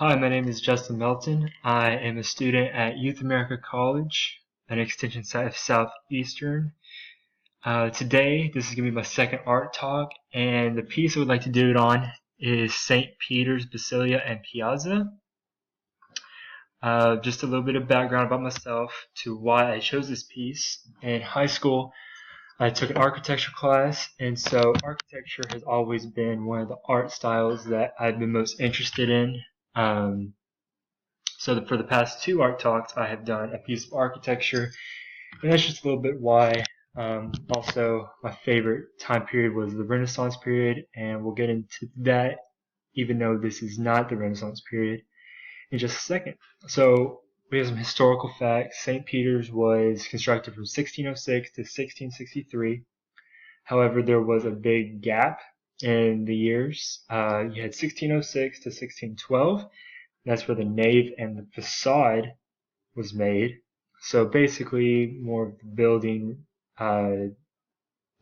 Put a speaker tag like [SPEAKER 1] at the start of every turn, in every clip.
[SPEAKER 1] Hi, my name is Justin Melton. I am a student at Youth America College, an extension site of Southeastern. Today, this is going to be my second art talk, and the piece I would like to do it on is St. Peter's Basilica and Piazzo. Just a little bit of background about myself to why I chose this piece. In high school, I took an architecture class, and so architecture has always been one of the art styles that I've been most interested in. So for the past two art talks, I have done a piece of architecture, and that's just a little bit why. Also, my favorite time period was the Renaissance period, and we'll get into that, even though this is not the Renaissance period, in just a second. So we have some historical facts. St. Peter's was constructed from 1606 to 1663. However, there was a big gap in the years. You had 1606 to 1612. That's where the nave and the facade was made. So basically, more of the building, the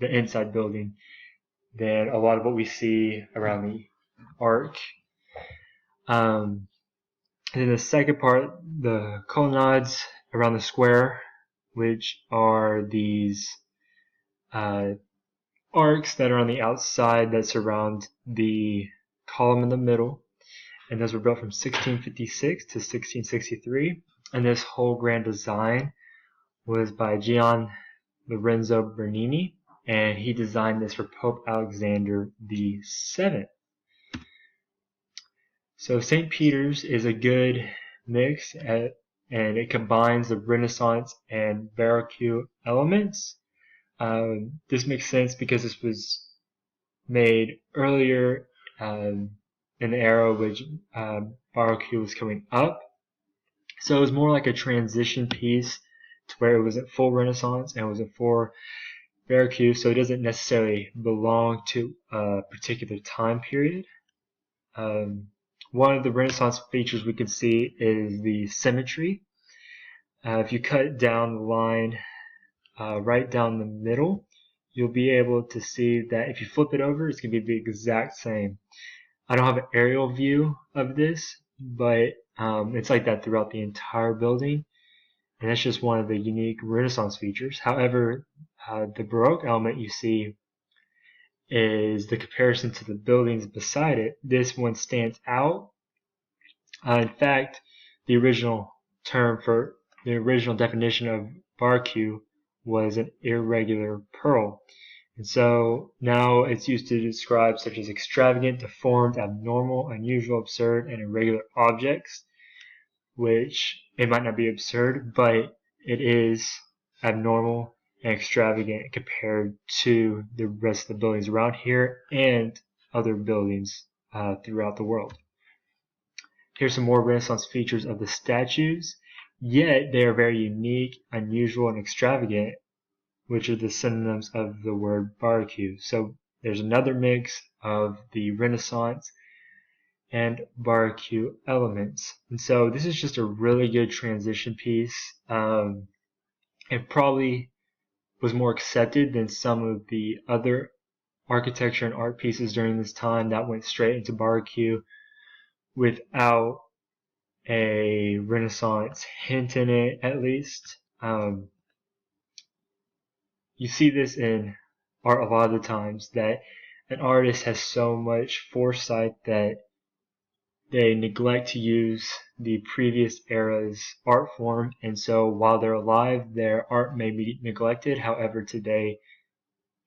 [SPEAKER 1] inside building, than a lot of what we see around the arc. And then the second part, the colonnades around the square, which are these arcs that are on the outside that surround the column in the middle. And those were built from 1656 to 1663. And this whole grand design was by Gian Lorenzo Bernini, and he designed this for Pope Alexander VII. So St. Peter's is a good mix, and it combines the Renaissance and Baroque elements. This makes sense because this was made earlier in the era which Baroque was coming up. So it was more like a transition piece to where it wasn't full Renaissance and it wasn't full Baroque, so it doesn't necessarily belong to a particular time period. One of the Renaissance features we can see is the symmetry. If you cut down the line right down the middle, you'll be able to see that if you flip it over, it's going to be the exact same. I don't have an aerial view of this, but it's like that throughout the entire building, and that's just one of the unique Renaissance features. However, the Baroque element you see is the comparison to the buildings beside it. This one stands out. In fact, the original definition of Baroque was an irregular pearl. And so now it's used to describe such as extravagant, deformed, abnormal, unusual, absurd, and irregular objects, which it might not be absurd, but it is abnormal and extravagant compared to the rest of the buildings around here and other buildings throughout the world. Here's some more Renaissance features of the statues, yet they are very unique, unusual, and extravagant, which are the synonyms of the word Baroque. So there's another mix of the Renaissance and Baroque elements. And so this is just a really good transition piece. It probably was more accepted than some of the other architecture and art pieces during this time that went straight into Baroque without a Renaissance hint in it, at least. You see this in art a lot of the times, that an artist has so much foresight that they neglect to use the previous era's art form, and so while they're alive, their art may be neglected. However, today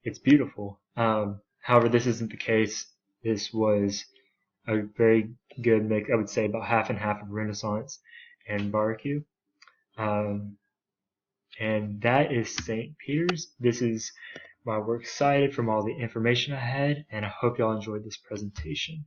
[SPEAKER 1] it's beautiful. However, this isn't the case. This was a very good mix. I would say about half and half of Renaissance and Baroque. And that is St. Peter's. This is my works cited from all the information I had, and I hope y'all enjoyed this presentation.